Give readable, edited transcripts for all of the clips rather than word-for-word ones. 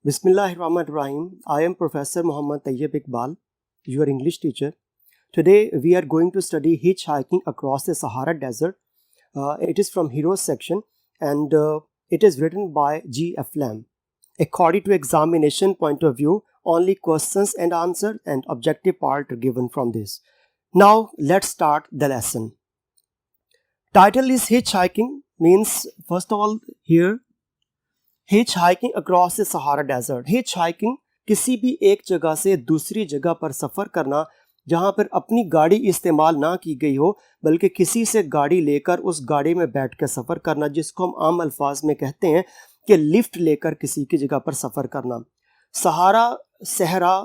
Bismillahirrahmanirrahim. I am Professor Muhammad Tayyib Iqbal, your English teacher. Today we are going to study hitchhiking across the Sahara Desert. It is from Heroes section and it is written by G.F. Lamb. According to examination point of view, only questions and answers and objective part are given from this. Now let's start the lesson. Title is hitchhiking, means first of all here hitchhiking across the Sahara Desert. hitchhiking किसी भी एक जगह से दूसरी जगह पर सफ़र करना जहाँ पर अपनी गाड़ी इस्तेमाल ना की गई हो बल्कि किसी से गाड़ी लेकर उस गाड़ी में बैठ कर सफ़र करना, जिसको हम आम अल्फाज में कहते हैं कि लिफ्ट लेकर किसी की जगह पर सफ़र करना। सहारा सहरा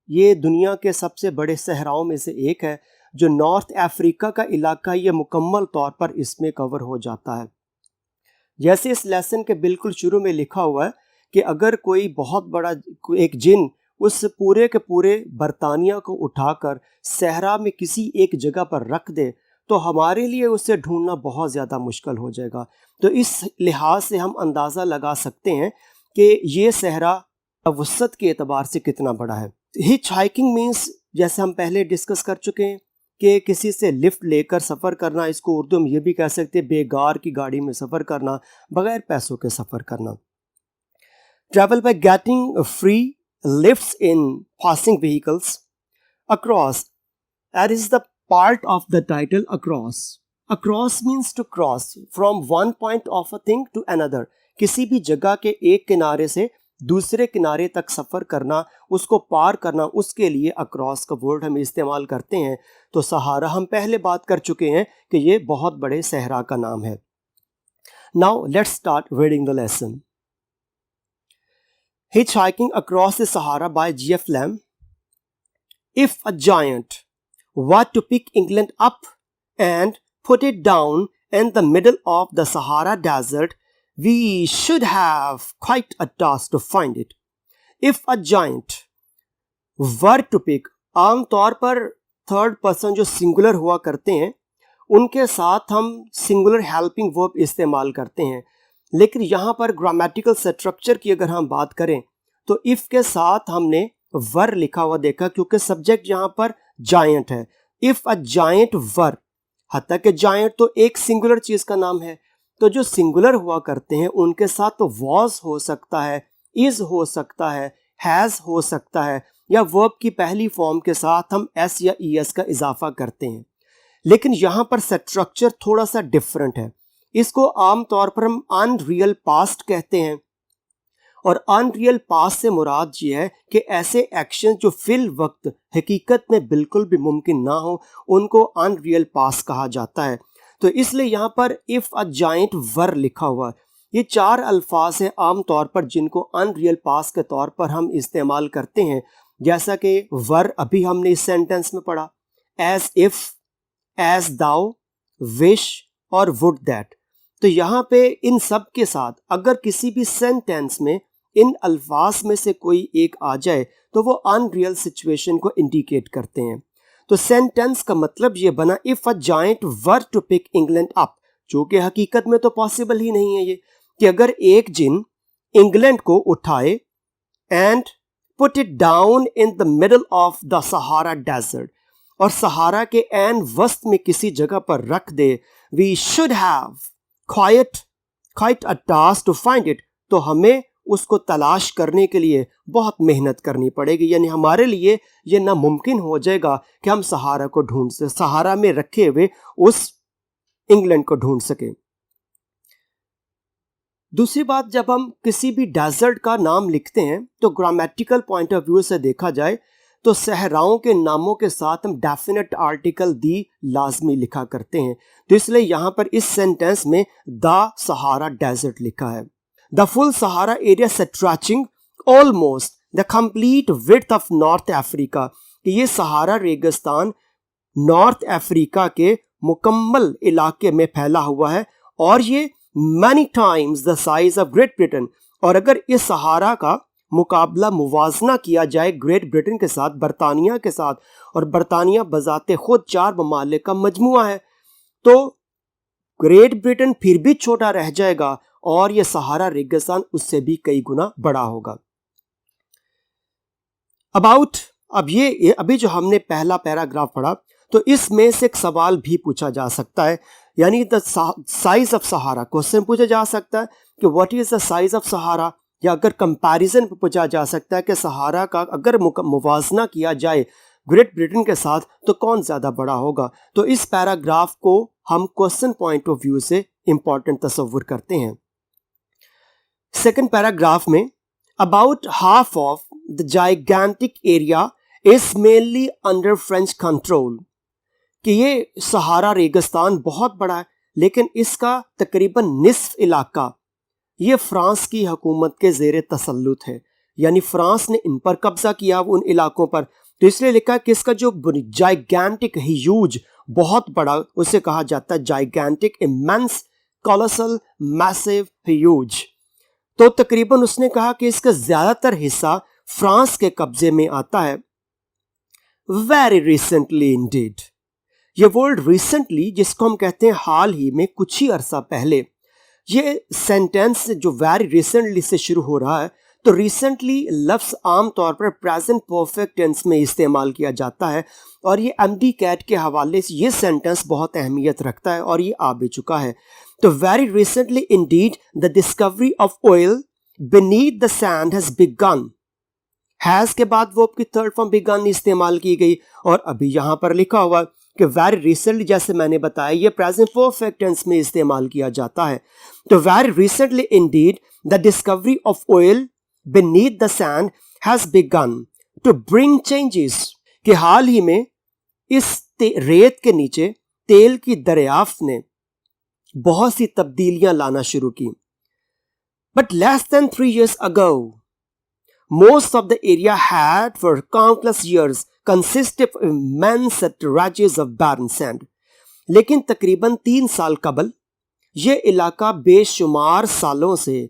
ये दुनिया के सबसे बड़े सहराओं में से एक है जो नॉर्थ अफ्रीका का इलाका ये मुकम्मल तौर पर इसमें कवर हो जाता है। जैसे इस लेसन के बिल्कुल शुरू में लिखा हुआ है कि अगर कोई बहुत बड़ा एक जिन उस पूरे के पूरे बरतानिया को उठाकर सहरा में किसी एक जगह पर रख दे तो हमारे लिए उसे ढूंढना बहुत ज़्यादा मुश्किल हो जाएगा। तो इस लिहाज से हम अंदाज़ा लगा सकते हैं कि ये सहरा वसत के एतबार से कितना बड़ा है। हिचहाइकिंग मीन्स जैसे हम पहले डिस्कस कर चुके हैं कि किसी से लिफ्ट लेकर सफ़र करना, इसको उर्दू में ये भी कह सकते हैं बेगार की गाड़ी में सफ़र करना, बगैर पैसों के सफ़र करना। Travel by getting free lifts in passing vehicles across, that is the part of the title across. Across means to cross from one point of a thing to another, किसी भी जगह के एक किनारे से दूसरे किनारे तक सफ़र करना, उसको पार करना, उसके लिए अक्रॉस का वर्ड हम इस्तेमाल करते हैं। तो सहारा हम पहले बात कर चुके हैं कि ये बहुत बड़े सहरा का नाम है। Now let's start reading the lesson. Hitchhiking across the Sahara by G.F. Lamb. If a giant were to pick England up and put it down in the middle of the Sahara Desert, we should have quite a task to find it. If a giant were to pick, आम तौर पर third person जो singular हुआ करते हैं उनके साथ हम सिंगुलर हेल्पिंग वर्ब इस्तेमाल करते हैं, लेकिन यहाँ पर ग्रामेटिकल स्ट्रक्चर की अगर हम बात करें तो इफ़ के साथ हमने वर लिखा हुआ देखा क्योंकि सब्जेक्ट यहाँ पर जायंट है। इफ़ अ जायंट वर, हत्ता कि जायंट तो एक सिंगुलर चीज़ का नाम है, तो जो सिंगुलर हुआ करते हैं उनके साथ तो वॉज हो सकता है, इज़ हो सकता है, हैज़ हो सकता है, या वर्ब की पहली फॉर्म के साथ हम एस या ई एस का इजाफा करते हैं। लेकिन यहाँ पर स्ट्रक्चर थोड़ा सा डिफरेंट है। इसको आम तौर पर हम अनरियल पास्ट कहते हैं, और अनरियल पास्ट से मुराद ये है कि ऐसे एक्शन जो फिल वक्त हकीकत में बिल्कुल भी मुमकिन ना हो उनको अनरियल पास्ट कहा जाता है। तो इसलिए यहाँ पर इफ़ अ जायंट वर लिखा हुआ, ये चार अल्फाज हैं आम तौर पर जिनको अनरियल पास्ट के तौर पर हम इस्तेमाल करते हैं। जैसा कि वर अभी हमने इस सेंटेंस में पढ़ा, as if, as though, wish और वुड दैट। तो यहाँ पे इन सब के साथ अगर किसी भी सेंटेंस में इन अल्फाज में से कोई एक आ जाए तो वो अनरियल सिचुएशन को इंडिकेट करते हैं। तो सेंटेंस का मतलब ये बना if a giant were to pick England up, जो कि हकीकत में तो पॉसिबल ही नहीं है ये कि अगर एक जिन इंग्लैंड को उठाए and put it down in the middle of the Sahara desert, और सहारा के एन वस्त में किसी जगह पर रख दे, we should have quite a task to find it, तो हमें उसको तलाश करने के लिए बहुत मेहनत करनी पड़ेगी, यानी हमारे लिए ये नामुमकिन हो जाएगा कि हम सहारा को ढूंढ सके, सहारा में रखे हुए उस इंग्लैंड को ढूंढ सके। दूसरी बात, जब हम किसी भी डेजर्ट का नाम लिखते हैं तो ग्रामेटिकल पॉइंट ऑफ व्यू से देखा जाए तो सहराओं के नामों के साथ हम डेफिनेट आर्टिकल दी लाजमी लिखा करते हैं। तो इसलिए यहाँ पर इस सेंटेंस में द सहारा डेजर्ट लिखा है। The full Sahara area stretching almost the complete width of north Africa, कि ये सहारा रेगिस्तान नॉर्थ अफ्रीका के मुकम्मल इलाके में फैला हुआ है और ये many times the size of Great Britain, और अगर इस सहारा का मुकाबला मुवाजना किया जाए ग्रेट ब्रिटेन के साथ, बरतानिया के साथ, और बरतानिया बजाते खुद 4 ममालिक का मजमुआ है, तो ग्रेट ब्रिटेन फिर भी छोटा रह जाएगा और ये सहारा रेगिस्तान उससे भी कई गुना बड़ा होगा। अबाउट, अब ये अभी जो हमने पहला पैराग्राफ पढ़ा, तो इसमें से एक सवाल भी पूछा जा सकता है, यानी the size of Sahara, question पूछा जा सकता है कि what is the size of Sahara, या अगर कंपैरिजन पूछा जा सकता है कि सहारा का अगर मुवाजना किया जाए ग्रेट ब्रिटेन के साथ तो कौन ज़्यादा बड़ा होगा। तो इस पैराग्राफ को हम क्वेश्चन पॉइंट ऑफ व्यू से इंपॉर्टेंट तस्वुर करते हैं। सेकंड पैराग्राफ में about half of the gigantic area is mainly under French control, कि ये सहारा रेगिस्तान बहुत बड़ा है लेकिन इसका तकरीबन निस्फ इलाका ये फ्रांस की हुकूमत के ज़ेर तसल्लुत है, यानी फ्रांस ने इन पर कब्जा किया उन इलाकों पर। तो इसलिए लिखा कि इसका जो जाइगैंटिक ह्यूज, बहुत बड़ा, उसे कहा जाता है gigantic, immense, colossal, massive, huge. तो तकरीबन उसने कहा कि इसका ज़्यादातर हिस्सा फ्रांस के कब्जे में आता है। वेरी रिसेंटली इंडीड, ये वर्ड रिसेंटली जिसको हम कहते हैं हाल ही में, कुछ ही अरसा पहले, ये सेंटेंस जो वेरी रिसेंटली से शुरू हो रहा है, तो रिसेंटली लफ्ज़ आम तौर पर प्रेजेंट परफेक्ट टेंस में इस्तेमाल किया जाता है और ये एमडी कैट के हवाले से ये सेंटेंस बहुत अहमियत रखता है और ये आ भी चुका है। तो very recently Indeed the discovery of oil beneath the sand has begun, has के बाद वो आपकी थर्ड फॉर्म बिगन इस्तेमाल की गई और अभी यहां पर लिखा हुआ कि वेरी रिसेंटली, जैसे मैंने बताया, ये प्रेजेंट परफेक्ट टेंस में इस्तेमाल किया जाता है। तो very recently Indeed the discovery of oil beneath the sand has begun to bring changes, कि हाल ही में इस रेत के नीचे तेल की दरियाफ्त ने बहुत सी तब्दीलियां लाना शुरू की। But less than 3 years ago, most of the area had for countless years consisted of immense stretches of barren sand. लेकिन तकरीबन 3 साल कबल ये इलाका बेशुमार सालों से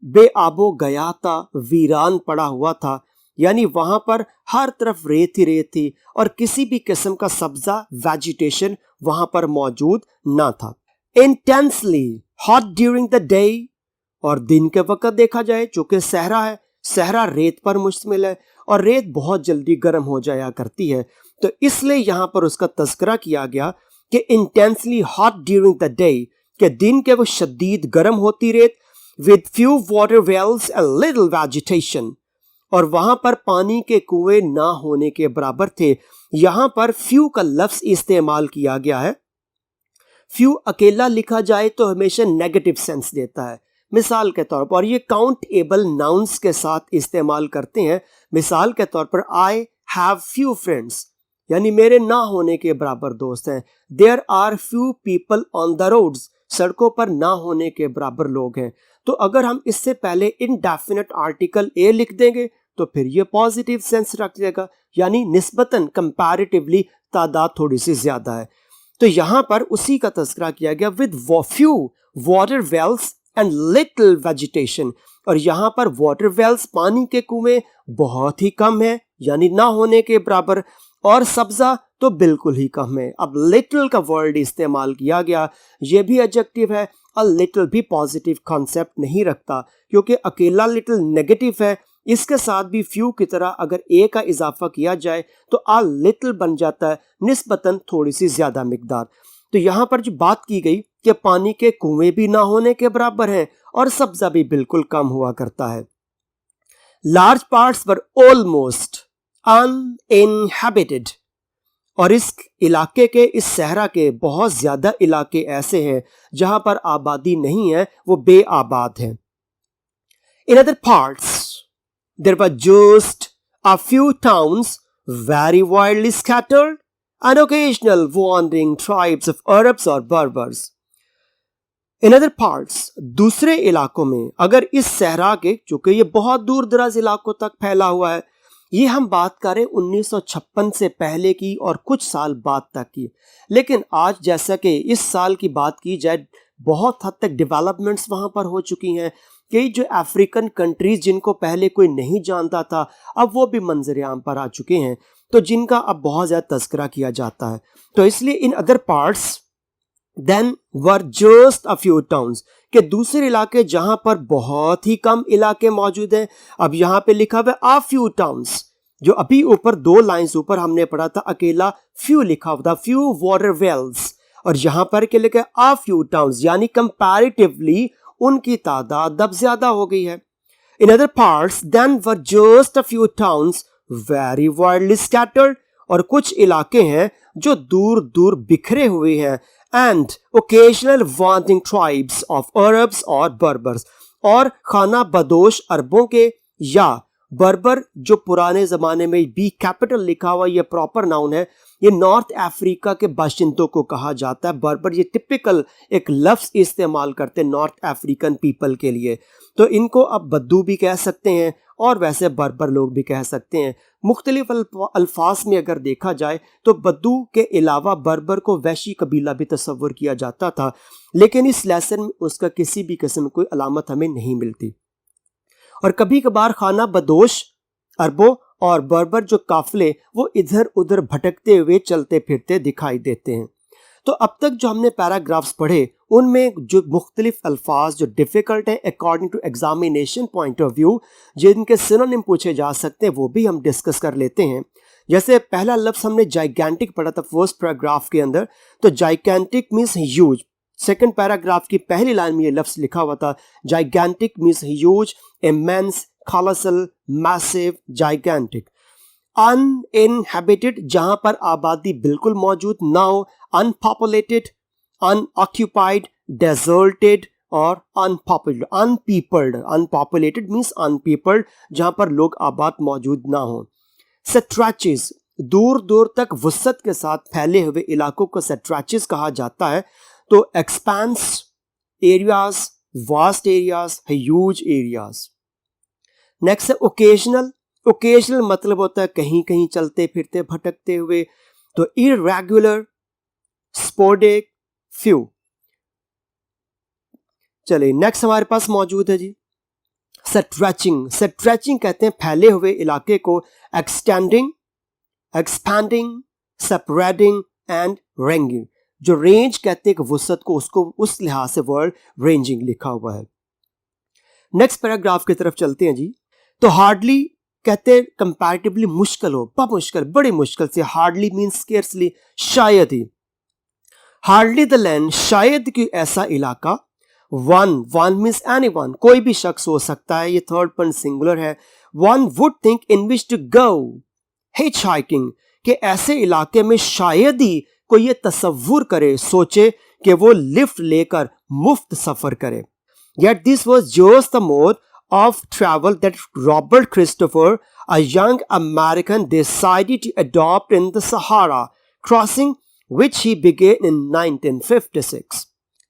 बेआबो गया था, वीरान पड़ा हुआ था, यानी वहां पर हर तरफ रेत ही रेत थी और किसी भी किस्म का सब्जा वेजिटेशन वहां पर मौजूद ना था। Intensely hot during the day, और दिन के वक्त देखा जाए, चूंकि सहरा है, सहरा रेत पर मुश्तमिल है और रेत बहुत जल्दी गर्म हो जाया करती है, तो इसलिए यहां पर उसका तज़किरा किया गया कि intensely hot during the day, कि दिन के वो शदीद गर्म होती रेत, with few water wells and little vegetation, और वहां पर पानी के कुएं ना होने के बराबर थे। यहां पर few का लफ्ज इस्तेमाल किया गया है। few अकेला लिखा जाए तो हमेशा नेगेटिव सेंस देता है, मिसाल के तौर पर, और ये काउंटेबल नाउन्स के साथ इस्तेमाल करते हैं। मिसाल के तौर पर आई हैव few फ्रेंड्स, यानी मेरे ना होने के बराबर दोस्त हैं। There are few people on the roads, सड़कों पर ना होने के बराबर लोग हैं। तो अगर हम इससे पहले इनडेफिनेट आर्टिकल ए लिख देंगे तो फिर ये पॉजिटिव सेंस रख देगा, यानी निस्बतन कंपैरेटिवली तादाद थोड़ी सी ज्यादा है। तो यहां पर उसी का तज़किरा किया गया with few water wells and little vegetation, और यहां पर वाटर वेल्स, पानी के कुएं, बहुत ही कम है, यानी ना होने के बराबर, और सब्जा तो बिल्कुल ही कम है। अब लिटिल का वर्ड इस्तेमाल किया गया, ये भी एडजेक्टिव है। अ लिटिल भी पॉजिटिव कॉन्सेप्ट नहीं रखता, क्योंकि अकेला लिटिल नेगेटिव है, इसके साथ भी फ्यू की तरह अगर ए का इजाफा किया जाए तो अ लिटिल बन जाता है, निस्बतन थोड़ी सी ज्यादा मिकदार। तो यहाँ पर जो बात की गई कि पानी के कुएं भी ना होने के बराबर हैं और सब्जा भी बिल्कुल कम हुआ करता है। लार्ज पार्ट्स वर ऑलमोस्ट अनइनहैबिटेड, और इस इलाके के, इस सहरा के बहुत ज्यादा इलाके ऐसे हैं जहां पर आबादी नहीं है, वो बेआबाद हैं। In other parts there were just a few towns very widely scattered and occasional wandering tribes of Arabs और बर्बर्स। इन अदर पार्ट्स, दूसरे इलाकों में, अगर इस सहरा के, चूंकि ये बहुत दूर दराज इलाकों तक फैला हुआ है, ये हम बात करें 1956 से पहले की और कुछ साल बाद तक की, लेकिन आज जैसा कि इस साल की बात की जाए, बहुत हद तक डेवलपमेंट्स वहाँ पर हो चुकी हैं। कई जो अफ्रीकन कंट्रीज जिनको पहले कोई नहीं जानता था, अब वो भी मंजर आम पर आ चुके हैं, तो जिनका अब बहुत ज़्यादा तज़किरा किया जाता है। तो इसलिए in other parts then were just a few towns, के दूसरे इलाके जहां पर बहुत ही कम इलाके मौजूद हैं, अब यहां पे लिखा हुआ अ फ्यू टाउन्स, जो अभी ऊपर 2 लाइंस ऊपर हमने पढ़ा था, अकेला फ्यू लिखा हुआ था, फ्यू वाटर वेल्स, और यहां पर क्या लिखा है, अ फ्यू टाउन्स, यानी कंपैरेटिवली उनकी तादाद अब ज्यादा हो गई है. In other parts, then were just a few towns very widely scattered. और कुछ इलाके हैं जो दूर दूर बिखरे हुए हैं. And occasional wandering tribes of Arabs or Berbers. और खाना बदोश अरबों के या बर्बर, जो पुराने जमाने में बी कैपिटल लिखा हुआ, ये प्रॉपर नाउन है, ये नॉर्थ अफ्रीका के बाशिंदों को कहा जाता है. बर्बर ये टिपिकल एक लफ्ज इस्तेमाल करते हैं नॉर्थ अफ्रीकन पीपल के लिए. तो इनको अब बद्दू भी कह सकते हैं और वैसे बर्बर लोग भी कह सकते हैं. मुख्तलिफ अल्फाज में अगर देखा जाए तो बद्दू के अलावा बर्बर को वैशी कबीला भी तस्वुर किया जाता था, लेकिन इस लेसन में उसका किसी भी किस्म की कोई अलामत हमें नहीं मिलती. और कभी कभार खाना बदोश अरबों और बर्बर जो काफिले वो इधर उधर भटकते हुए चलते फिरते दिखाई देते हैं. तो अब तक जो हमने पैराग्राफ्स पढ़े उनमें जो मुख्तलिफ अल्फाज जो डिफ़िकल्ट हैं according to examination point of view, जिनके सिनोनिम पूछे जा सकते हैं, वो भी हम डिस्कस कर लेते हैं. जैसे पहला लफ्ज़ हमने जाइगेंटिक पढ़ा था फर्स्ट पैराग्राफ के अंदर, तो gigantic means huge. Second paragraph की पहली लाइन में ये लफ्ज़ लिखा हुआ था, gigantic means huge, immense, colossal, massive, gigantic. Uninhabited, जहां पर आबादी बिल्कुल मौजूद ना हो, अनपॉपुलेटेड, अनऑक्यूपाइड, डेजर्टेड और unpopular, unpeopled. Unpopulated means unpeopled, जहां पर लोग आबाद मौजूद ना हो. सेट्रैचेस, दूर दूर तक वुसअत के साथ फैले हुए इलाकों को सेट्रैचेस कहा जाता है. तो expense areas, vast areas, huge areas. Next है ओकेजनल. ओकेजनल मतलब होता है कहीं कहीं चलते फिरते भटकते हुए. तो इरेगुलर, स्पोर्डिक, फ्यू. चलिए नेक्स्ट हमारे पास मौजूद है जी सेट्रैचिंग. सेट्रैचिंग कहते हैं फैले हुए इलाके को extending, expanding, separating and ranging. जो रेंज कहते हैं कि वुसअत को, उसको उस लिहाज से वर्ड रेंजिंग लिखा हुआ है. नेक्स्ट पैराग्राफ की तरफ चलते हैं जी. तो हार्डली कहते हैं कंपैरेटिवली मुश्किल हो, मुश्किल, बड़ी मुश्किल से. हार्डली मीन्स स्केर्सली, शायद ही. हार्डली द लैंड, शायद कि ऐसा इलाका. वन मीन्स एनीवन, कोई भी शख्स हो सकता है, ये थर्ड पर्सन सिंगुलर है. One would think in which to go hitchhiking, कि ऐसे इलाके में शायद ही कोई ये तसव्वुर करे, सोचे कि वो लिफ्ट लेकर मुफ्त सफर करे. Yet this was just the mode of travel that Robert Christopher, a young American, decided to adopt in the Sahara crossing, which he began in 1956.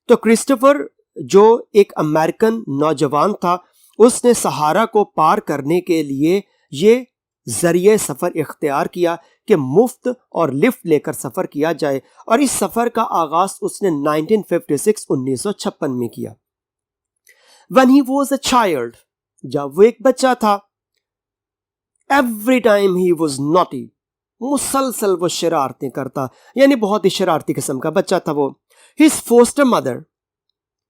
तो क्रिस्टोफर जो एक अमेरिकन नौजवान था, उसने सहारा को पार करने के लिए ये जरिए सफ़र इख्तियार किया कि मुफ्त और लिफ्ट लेकर सफ़र किया जाए. और इस सफ़र का आगाज़ उसने 1956 में किया. When he was a child, जब वो एक बच्चा था, every time he was naughty, मुसलसल वो शरारतें करता, यानी बहुत ही शरारती किस्म का बच्चा था वो. His foster mother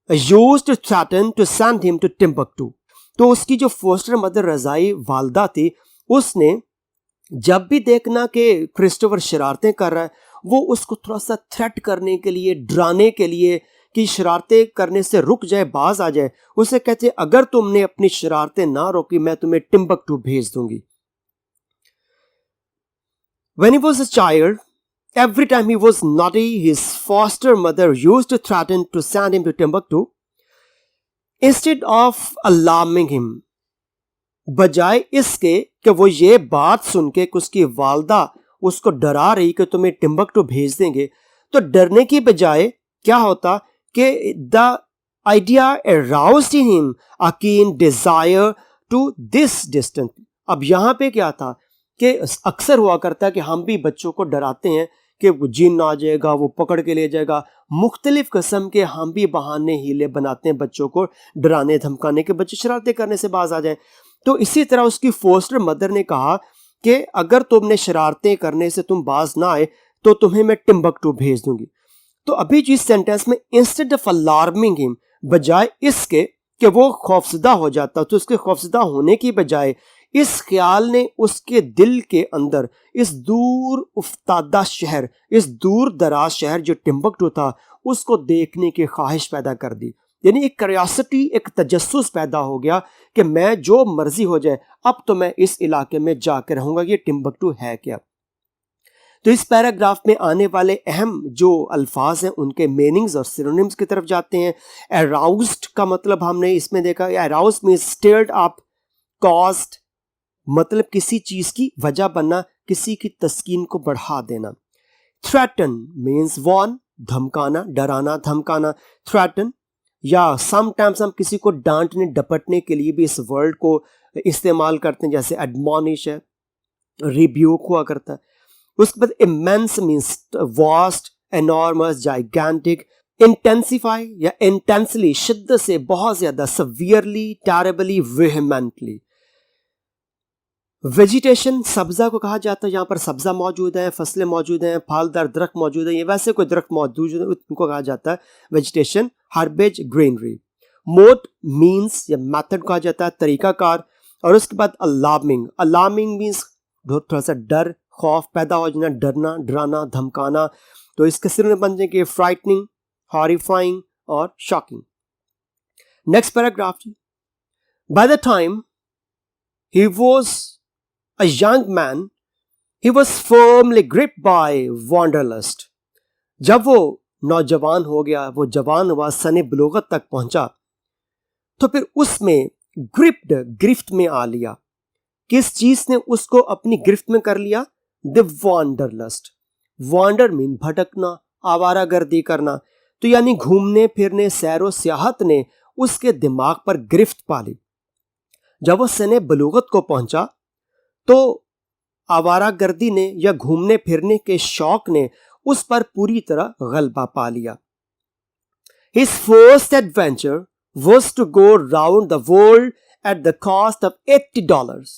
used to threaten to send him to Timbuktu. तो उसकी जो फोस्टर मदर रजाई वालदा थी, उसने जब भी देखना कि क्रिस्टोफर शरारतें कर रहा है, वो उसको थोड़ा सा थ्रेट करने के लिए, डराने के लिए कि शरारतें करने से रुक जाए, बाज आ जाए, उसे कहते अगर तुमने अपनी शरारतें ना रोकी मैं तुम्हें टिम्बकटू भेज दूंगी. When he was a child, every time he was naughty, his foster mother used to threaten to send him to Timbuktu. Instead of alarming him, बजाय इसके कि वो ये बात सुन के कि उसकी वालदा उसको डरा रही कि तुम्हें टिम्बकटू भेज देंगे, तो डरने की बजाय क्या होता कि the idea aroused in him a कीन डिजायर टू दिस डिस्टेंस. अब यहाँ पे क्या था कि अक्सर हुआ करता है कि हम भी बच्चों को डराते हैं कि वो जिन आ जाएगा, वो पकड़ के ले जाएगा. मुख्तलिफ किस्म के हम भी बहाने हीले बनाते हैं बच्चों को डराने धमकाने के, बच्चे शरारतें करने से बाज आ जाएं. तो इसी तरह उसकी फोस्टर मदर ने कहा कि अगर तुमने शरारतें करने से तुम बाज ना आए तो तुम्हें मैं टिम्बकटू भेज दूंगी. तो अभी जिस सेंटेंस में इंस्टेड ऑफ अलार्मिंग हिम, बजाय इसके कि वो खौफजदा हो जाता, तो उसके खौफजदा होने की बजाय इस ख्याल ने उसके दिल के अंदर इस दूर उफ्तादा शहर, इस दूर दराज शहर जो टिम्बकटू था, उसको देखने की ख्वाहिश पैदा कर दी। यानी एक क्यूरियोसिटी, एक तजस्सुस पैदा हो गया कि मैं जो मर्जी हो जाए, अब तो मैं इस इलाके में जाकर रहूंगा, ये टिम्बकटू है क्या। तो इस पैराग्राफ में आने वाले अहम जो अल्फाज हैं उनके मीनिंग्स और सिनोनिम्स की तरफ जाते हैं। अराउज्ड का मतलब हमने इसमें देखा, arouse means stirred up, caused मतलब किसी चीज की वजह बनना, किसी की तस्कीन को बढ़ा देना। थ्रेटन मीन्स वॉर्न, धमकाना, डराना, धमकाना, थ्रेटन। या समटाइम्स हम किसी को डांटने डपटने के लिए भी इस वर्ड को इस्तेमाल करते हैं, जैसे एडमॉनिश है, रिब्यूक हुआ करता है। उसके बाद immense means vast, enormous, gigantic. Intensify या इंटेंसली, शिद्दत से, बहुत ज्यादा, सवियरली, टेरेबली, वेहेमेंटली। वेजिटेशन सब्जा को कहा जाता है, यहाँ पर सब्जा मौजूद है, फसलें मौजूद हैं, फलदार दरख्त मौजूद है, ये वैसे कोई दरख्त मौजूद है उनको कहा जाता है वेजिटेशन। हर्बेज, ग्रीनरी। मोड मीन्स या मेथड कहा जाता है, तरीकाकार। और उसके बाद अलार्मिंग, अलार्मिंग मीन्स थोड़ा सा डर, खौफ पैदा हो जाना, डरना, डराना, धमकाना। तो इसके सिर में बन जाएंगे फ्राइटनिंग, हॉरिफाइंग और शॉकिंग। नेक्स्ट पैराग्राफ जी। By the time he was a young man, he was firmly gripped by wanderlust. जब वो नौजवान हो गया, वो जवान हुआ, सने बलूगत तक पहुंचा, तो फिर उसमें ग्रिप्ड, गिरफ्त में आ लिया। किस चीज ने उसको अपनी गिरफ्त में कर लिया? द वांडरलस्ट। वांडर मीन भटकना, आवारागर्दी करना। तो यानी घूमने फिरने, सैरो सियाहत ने उसके दिमाग पर गिरफ्त पा ली। जब वो सने बलूगत को पहुंचा तो आवारागर्दी ने या घूमने फिरने के शौक ने उस पर पूरी तरह गलबा पा लिया। His first adventure was to go round the world at the cost of $80.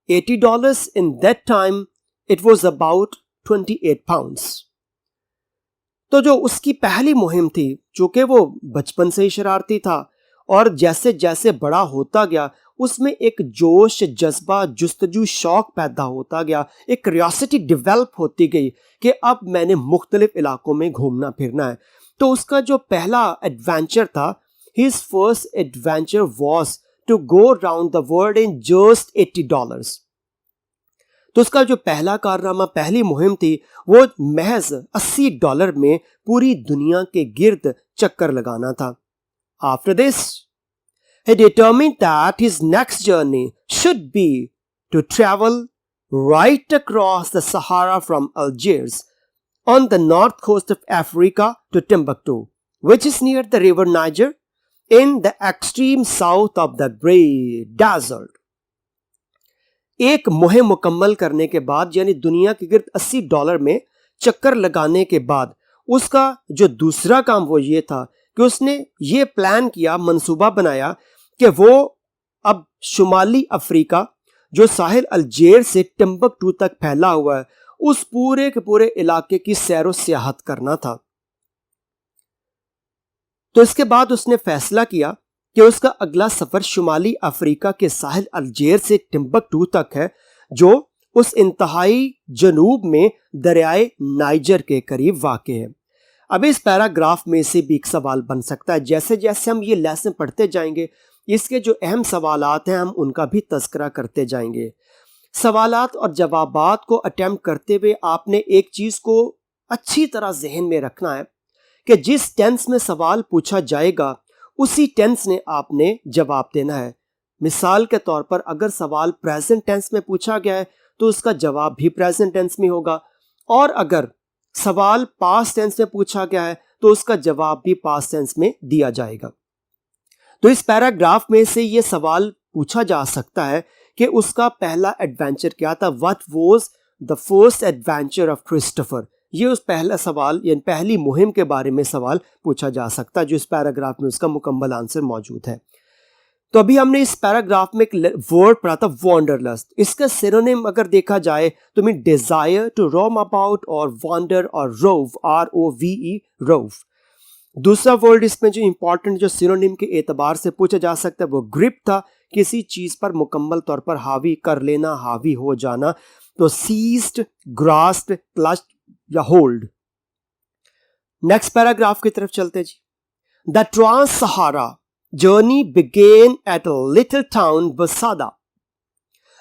$80 in that time it was about 28 pounds. तो जो उसकी पहली मुहिम थी, चूंकि वो बचपन से ही शरारती था और जैसे जैसे बड़ा होता गया उसमें एक जोश, जज्बा, जुस्तजू, शौक पैदा होता गया, एक क्यूरियोसिटी डेवलप होती गई कि अब मैंने मुख्तलिफ इलाकों में घूमना फिरना है। तो उसका जो पहला एडवेंचर था, his first adventure was to go round the world in just $80। तो उसका जो पहला कारनामा, पहली मुहिम थी, वो महज $80 में पूरी दुनिया के गिर्द चक्कर लगाना था। After this, he determined that his next journey should be to travel right across the Sahara from Algiers on the north coast of Africa to Timbuktu, which is near the river Niger in the extreme south of the Great Desert. एक मुहिम मुकम्मल करने के बाद, यानी दुनिया के गिर्द $80 में चक्कर लगाने के बाद, उसका जो दूसरा काम वो ये था कि उसने ये प्लान किया, मंसूबा बनाया कि वो अब शुमाली अफ्रीका जो साहिल अल्जेर से टिम्बकटू तक फैला हुआ है, उस पूरे के पूरे इलाके की सैरो सियाहत करना था। तो इसके बाद उसने फैसला किया कि उसका अगला सफर शुमाली अफ्रीका के साहिल अल्जेर से टिम्बकटू तक है, जो उस इंतहाई जनूब में दरियाए नाइजर के करीब वाक़े है। अब इस पैराग्राफ में से भी एक सवाल बन सकता है। जैसे जैसे हम ये लेसन पढ़ते जाएंगे, इसके जो अहम सवालात हैं हम उनका भी तज़किरा करते जाएंगे। सवालात और जवाबात को अटेम्प्ट करते हुए आपने एक चीज़ को अच्छी तरह जहन में रखना है कि जिस टेंस में सवाल पूछा जाएगा उसी टेंस ने आपने जवाब देना है। मिसाल के तौर पर अगर सवाल प्रेजेंट टेंस में पूछा गया है तो उसका जवाब भी प्रेजेंट टेंस में होगा, और अगर सवाल पास्ट टेंस में पूछा गया है तो उसका जवाब भी पास्ट टेंस में दिया जाएगा। तो इस पैराग्राफ में से ये सवाल पूछा जा सकता है कि उसका पहला एडवेंचर क्या था। What was the first adventure of Christopher. ये उस पहला सवाल यानी पहली मुहिम के बारे में सवाल पूछा जा सकता है, जो इस पैराग्राफ में उसका मुकम्मल आंसर मौजूद है। तो अभी हमने इस पैराग्राफ में एक वर्ड पढ़ा था वॉन्डरलस्ट। इसका सिनोनिम अगर देखा जाए तो mean desire to roam about और वॉन्डर और रोव, ROVE, रोव। दूसरा वर्ड इसमें जो इंपॉर्टेंट जो सिनोनिम के एतबार से पूछा जा सकता है वो ग्रिप था किसी चीज पर मुकम्मल तौर पर हावी कर लेना, हावी हो जाना, तो सीज्ड, ग्रास्प्ड, क्लच्ड या होल्ड। नेक्स्ट पैराग्राफ की तरफ चलते जी। The trans Sahara journey begin at a little town Basada,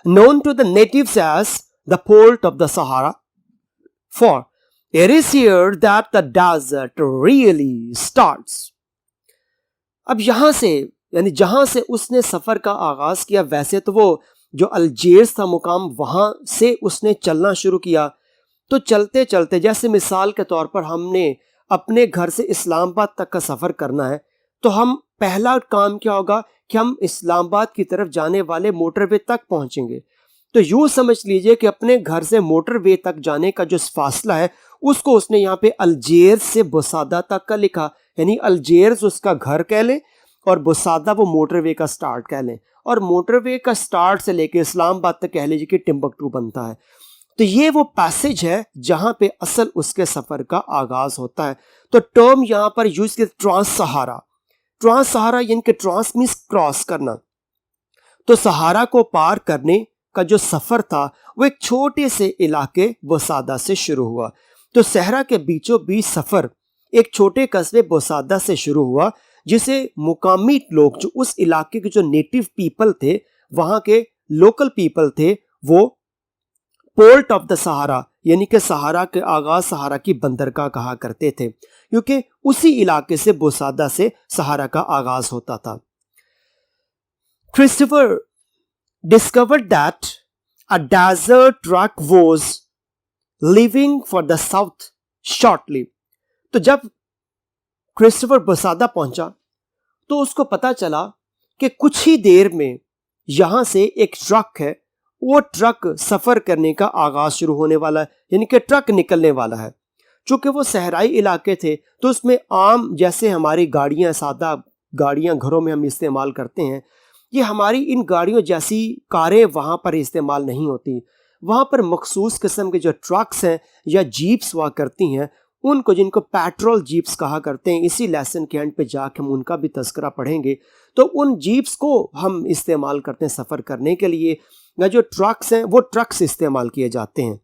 known to the natives as the port of the Sahara, for it is here that the desert really starts. अब यहां से यानी जहां से उसने सफर का आगाज किया, वैसे तो वो जो अल्जीयर्स था मुकाम, वहां से उसने चलना शुरू किया। तो चलते चलते, जैसे मिसाल के तौर पर हमने अपने घर से इस्लामाबाद तक का सफर करना है, तो हम पहला काम क्या होगा कि हम इस्लामाबाद की तरफ जाने वाले मोटरवे तक पहुंचेंगे। तो यूं समझ लीजिए कि अपने घर से मोटरवे तक जाने का जो फासला है उसको उसने यहाँ पे अल्जीयर्स से बुसादा तक का लिखा, यानी अल्जीयर्स उसका घर कह लें और बुसादा वो मोटरवे का स्टार्ट कह लें, और मोटरवे का स्टार्ट से लेके इस्लामाबाद तक कह लीजिए कि टिम्बकटू बनता है। तो ये वो पैसेज है जहां पे असल उसके सफर का आगाज होता है। तो टर्म यहां पर यूज किया ट्रांस सहारा। ट्रांस सहारा यानी कि ट्रांस मींस क्रॉस करना। तो सहारा को पार करने का जो सफर था वो एक छोटे से इलाके बोसादा से शुरू हुआ। तो सहरा के बीचों बीच सफर एक छोटे कस्बे बोसादा से शुरू हुआ, जिसे मुकामी लोग, जो उस इलाके के जो नेटिव पीपल थे, वहां के लोकल पीपल थे, वो पोर्ट ऑफ द सहारा यानी कि सहारा के आगाज सहारा की बंदरगाह कहा करते थे, क्योंकि उसी इलाके से बोसादा से सहारा का आगाज होता था। Christopher discovered that a desert truck was leaving for the south shortly. तो जब क्रिस्टोफर बोसादा पहुंचा तो उसको पता चला कि कुछ ही देर में यहां से एक ट्रक है, वो ट्रक सफर करने का आगाज शुरू होने वाला है, यानी कि ट्रक निकलने वाला है। चूंकि वो सहराई इलाके थे तो उसमें आम जैसे हमारी गाड़ियां, सादा गाड़ियां घरों में हम इस्तेमाल करते हैं, ये हमारी इन गाड़ियों जैसी कारें वहाँ पर इस्तेमाल नहीं होती। वहाँ पर मखसूस किस्म के जो ट्रक्स हैं या जीप्स हुआ करती हैं, उनको, जिनको पेट्रोल जीप्स कहा करते हैं, इसी लेसन के एंड पे जाके हम उनका भी तस्करा पढ़ेंगे। तो उन जीप्स को हम इस्तेमाल करते हैं सफ़र करने के लिए, या जो ट्रक्स हैं वो ट्रक्स इस्तेमाल किए जाते हैं।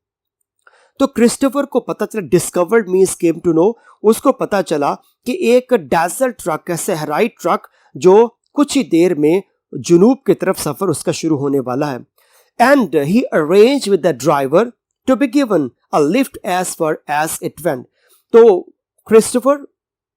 तो क्रिस्टोफर को पता चला, discovered means came to know, उसको पता चला कि एक डेजर्ट ट्रक है, सहराई ट्रक, जो कुछ ही देर में जुनूब की तरफ सफर उसका शुरू होने वाला है। And he arrange with the driver to be given a lift as far as it went. तो क्रिस्टोफर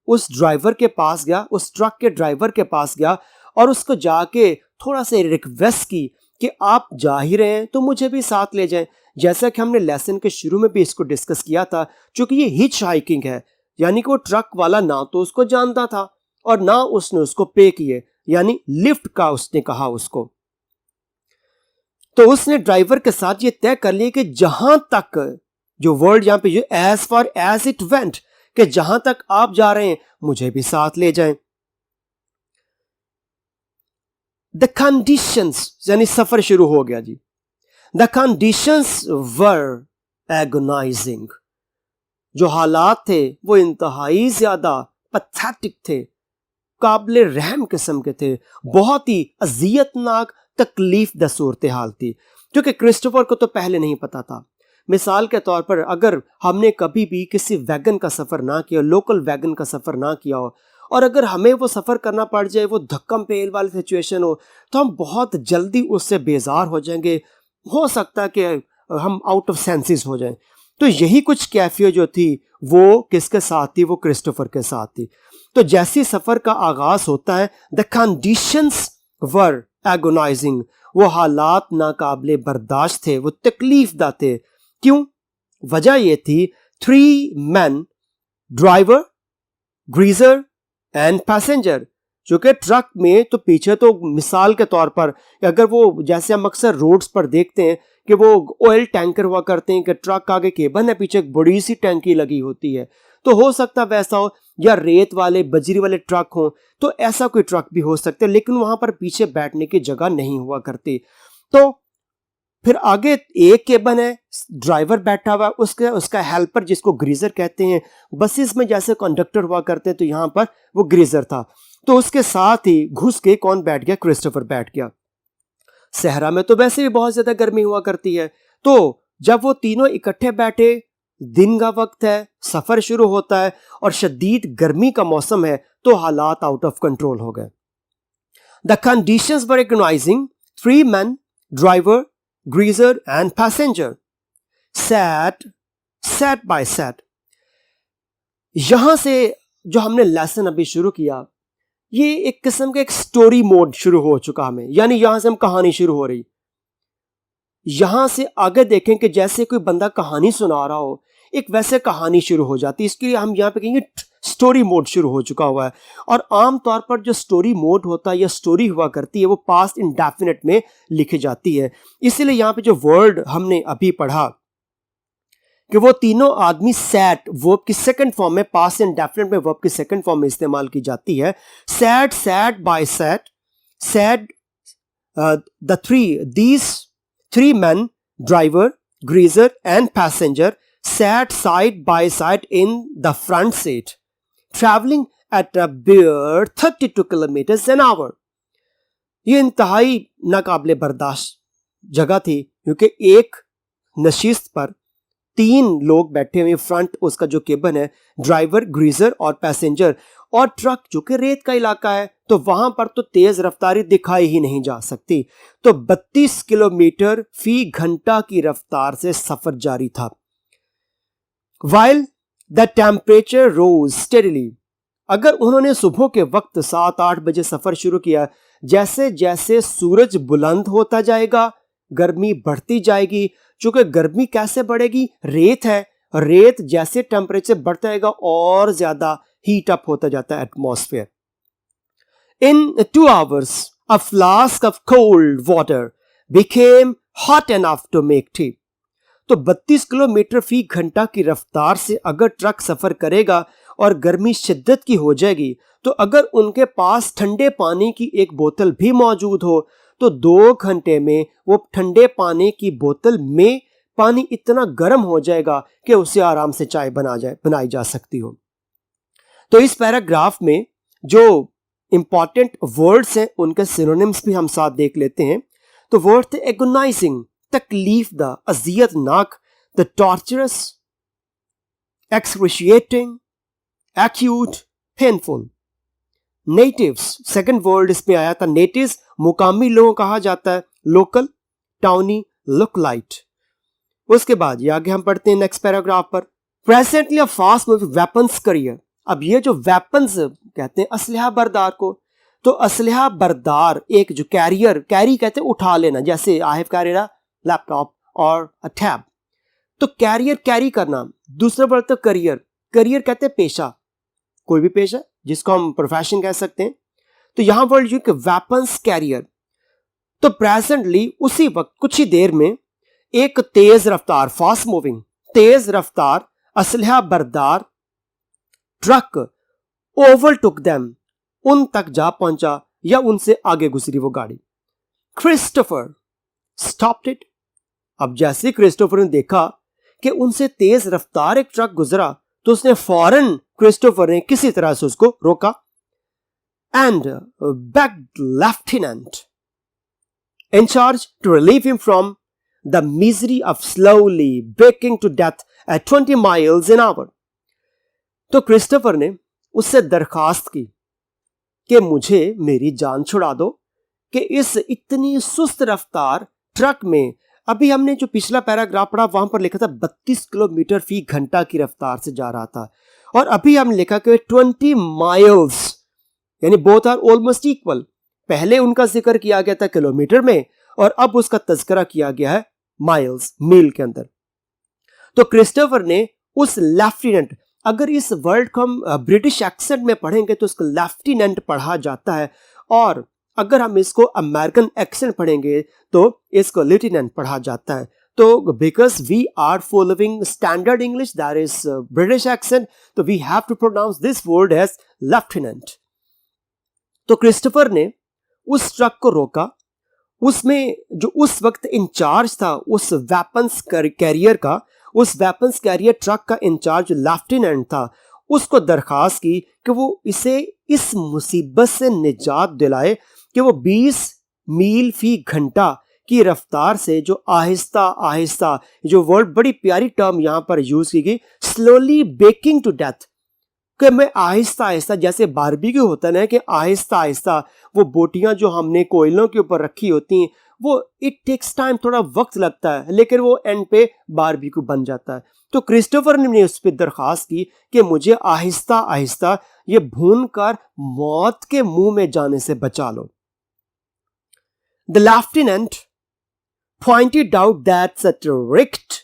उस ड्राइवर के पास गया, उस ट्रक के ड्राइवर के पास गया और उसको जाके थोड़ा सा रिक्वेस्ट की कि आप जा ही रहे हैं तो मुझे भी साथ ले जाएं। जैसा कि हमने लेसन के शुरू में भी इसको डिस्कस किया था, चूंकि ये हिच हाइकिंग है, यानी कि वो ट्रक वाला ना तो उसको जानता था और ना उसने उसको पे किए, यानी लिफ्ट का उसने कहा उसको। तो उसने ड्राइवर के साथ ये तय कर लिया कि जहां तक, जो वर्ड यहां पे जो as far as it went, कि जहां तक आप जा रहे हैं मुझे भी साथ ले जाएं। द कंडीशंस, यानी सफर शुरू हो गया जी। द कंडीशंस वर एगोनाइजिंग, जो हालात थे वो इंतहाई ज्यादा पैथेटिक थे, काबिले रहम किस्म के थे, बहुत ही अजियतनाक तकलीफ द सूरत हाल थी, क्योंकि क्रिस्टोफर को तो पहले नहीं पता था। मिसाल के तौर पर अगर हमने कभी भी किसी वैगन का सफ़र ना किया, लोकल वैगन का सफ़र ना किया हो, और अगर हमें वो सफ़र करना पड़ जाए, वो धक्कम पेल वाली सिचुएशन हो, तो हम बहुत जल्दी उससे बेजार हो जाएंगे, हो सकता है कि हम आउट ऑफ सेंसेस हो जाएं। तो यही कुछ कैफियत जो थी वो किसके साथ थी, वो क्रिस्टोफर के साथ थी। तो जैसी सफ़र का आगाज़ होता है, द कंडीशंस वर एगोनाइजिंग, वो हालात नाकाबिले बर्दाश्त थे, वो तकलीफदा थे। क्यों? वजह ये थी, 3 men, driver, greaser and passenger, जो कि ट्रक में तो पीछे तो मिसाल के तौर पर अगर वो, जैसे हम अक्सर रोड्स पर देखते हैं कि वो ऑयल टैंकर हुआ करते हैं कि ट्रक आगे केबन है, पीछे एक बड़ी सी टैंकी लगी होती है, तो हो सकता वैसा हो, या रेत वाले बजरी वाले ट्रक हो, तो ऐसा कोई ट्रक भी हो सकते हैं, लेकिन वहां पर पीछे बैठने की जगह नहीं हुआ करती। तो फिर आगे एक केबन है, ड्राइवर बैठा हुआ, उसका हेल्पर जिसको ग्रीजर कहते हैं, बसेस में जैसे कंडक्टर हुआ करते हैं, तो यहाँ पर वो ग्रीजर था। तो उसके साथ ही घुस के कौन बैठ गया? क्रिस्टोफर बैठ गया। सहरा में तो वैसे भी बहुत ज्यादा गर्मी हुआ करती है। तो जब वो तीनों इकट्ठे बैठे, दिन का वक्त है, सफर शुरू होता है और शदीद गर्मी का मौसम है, तो हालात आउट ऑफ कंट्रोल हो गए। The conditions were agonising. 3 men, driver, greaser and passenger, sat by sat। यहां से जो हमने लेसन अभी शुरू किया, ये एक किस्म का एक स्टोरी मोड शुरू हो चुका हमें, यानी यहां से हम कहानी शुरू हो रही। यहां से आगे देखें कि जैसे कोई बंदा कहानी सुना रहा हो, एक वैसे कहानी शुरू हो जाती है। इसके लिए हम यहाँ पे कहेंगे स्टोरी मोड शुरू हो चुका हुआ है। और आम तौर पर जो स्टोरी मोड होता है या स्टोरी हुआ करती है, वो पास्ट इंडेफिनिट में लिखी जाती है। इसीलिए यहाँ पे जो वर्ड हमने अभी पढ़ा कि वो तीनों आदमी सैट, वर्ब की सेकंड फॉर्म में, पास्ट इंडेफिनिट में वर्ब की सेकंड फॉर्म में इस्तेमाल की जाती है। Sat by sat, sat these 3 men, driver, greaser and passenger, sat side by side in the front seat, traveling at a bare 32 kilometers an hour। ये इंतहाई नाकाबिले बर्दाश्त जगह थी, क्योंकि एक नशिस्त पर 3 लोग बैठे हुए, फ्रंट उसका जो केबिन है, ड्राइवर, ग्रीजर और पैसेंजर। और ट्रक जो कि रेत का इलाका है, तो वहां पर तो तेज रफ्तारी दिखाई ही नहीं जा सकती। तो 32 किलोमीटर फी घंटा की रफ्तार से सफर जारी था। While the temperature rose steadily, अगर उन्होंने सुबह के वक्त 7-8 बजे सफर शुरू किया, जैसे जैसे सूरज बुलंद होता जाएगा, गर्मी बढ़ती जाएगी। चूंकि गर्मी कैसे बढ़ेगी, रेत है, रेत जैसे टेम्परेचर बढ़ता जाएगा और ज्यादा हीट अप होता जाता है atmosphere. In 2 hours, a flask of cold water became hot enough to make tea। तो 32 किलोमीटर फी घंटा की रफ्तार से अगर ट्रक सफर करेगा और गर्मी शिद्दत की हो जाएगी, तो अगर उनके पास ठंडे पानी की एक बोतल भी मौजूद हो, तो 2 घंटे में वो ठंडे पानी की बोतल में पानी इतना गर्म हो जाएगा कि उससे आराम से चाय बनाई जा सकती हो। तो इस पैराग्राफ में जो इंपॉर्टेंट वर्ड्स हैं, उनके सिनोनिम्स भी हम साथ देख लेते हैं। तो वर्ड थे एगोनाइजिंग, तकलीफ दा, अजियतनाक, the torturous, excruciating, acute, painful. Natives, second word इसमें आया था। नेटिव्स मुकामी लोगों कहा जाता है, लोकल, टाउनी, लुकलाइट। उसके बाद ये आगे हम पढ़ते हैं नेक्स्ट पैराग्राफ पर। Presently a fast moving weapons career. अब ये जो वेपन्स कहते हैं असलहा बरदार को, तो असलहा बरदार एक जो कैरियर, कैरी कहते हैं उठा लेना, जैसे I have carried a laptop और अ टैब। तो कैरियर कैरी करना। दूसरा वर्ड तो करियर, करियर कहते हैं पेशा, कोई भी पेशा जिसको हम प्रोफेशन कह सकते हैं। तो यहां वर्ड यूज वेपन्स कैरियर। तो प्रेजेंटली उसी वक्त कुछ ही देर में एक तेज रफ्तार, फास्ट मूविंग, तेज रफ्तार असलहा बरदार ट्रक ओवरटुक देम, उन तक जा पहुंचा या उनसे आगे गुजरी वो गाड़ी। Christopher stopped it. अब जैसे क्रिस्टोफर ने देखा कि उनसे तेज रफ्तार एक ट्रक गुजरा, तो उसने फौरन, क्रिस्टोफर ने किसी तरह से उसको रोका। And begged lieutenant in charge to relieve him from the misery of slowly baking to death at 20 miles an hour। तो क्रिस्टोफर ने उससे दरखास्त की कि मुझे मेरी जान छुड़ा दो, कि इस इतनी सुस्त रफ्तार ट्रक में, अभी हमने जो पिछला पैराग्राफ पढ़ा वहां पर लिखा था 32 किलोमीटर फी घंटा की रफ्तार से जा रहा था, और अभी हमने लिखा कि 20 माइल्स, यानी बोथ आर ऑलमोस्ट इक्वल। पहले उनका जिक्र किया गया था किलोमीटर में, और अब उसका तज़किरा किया गया है माइल्स, मील के अंदर। तो क्रिस्टोफर ने उस लेफ्टिनेंट, अगर इस वर्ड को हम ब्रिटिश एक्सेंट में पढ़ेंगे तो उसको लेफ्टिनेंट पढ़ा जाता है, और अगर हम इसको अमेरिकन एक्सेंट पढ़ेंगे तो इसको लेफ्टिनेंट पढ़ा जाता है। तो because we are following standard English, that is British accent, तो we have to pronounce this word as lieutenant. तो क्रिस्टोफर ने उस ट्रक को रोका। उसमें जो उस वक्त इंचार्ज था उस वेपन्स कैरियर का, उस वेपन्स कैरियर ट्रक का इंचार्ज लेफ्टिनेंट था, उसको दरखास्त की कि वो इसे इस मुसीबत से निजात दिलाए कि वो 20 मील फी घंटा, की रफ्तार से जो आहिस्ता आहिस्ता, जो वर्ड बड़ी प्यारी टर्म यहां पर यूज की गई, स्लोली बेकिंग टू डेथ, कि मैं आहिस्ता आहिस्ता, जैसे बारबेक्यू होता है ना कि आहिस्ता आहिस्ता वो बोटियां जो हमने कोयलों के ऊपर रखी होती हैं, वो इट टेक्स टाइम, थोड़ा वक्त लगता है, लेकिन वो एंड पे बारबेक्यू बन जाता है। तो क्रिस्टोफर ने उस पर दरख्वास्त की कि मुझे आहिस्ता आहिस्ता ये भून कर मौत के मुंह में जाने से बचा लो। The lieutenant pointed out that strict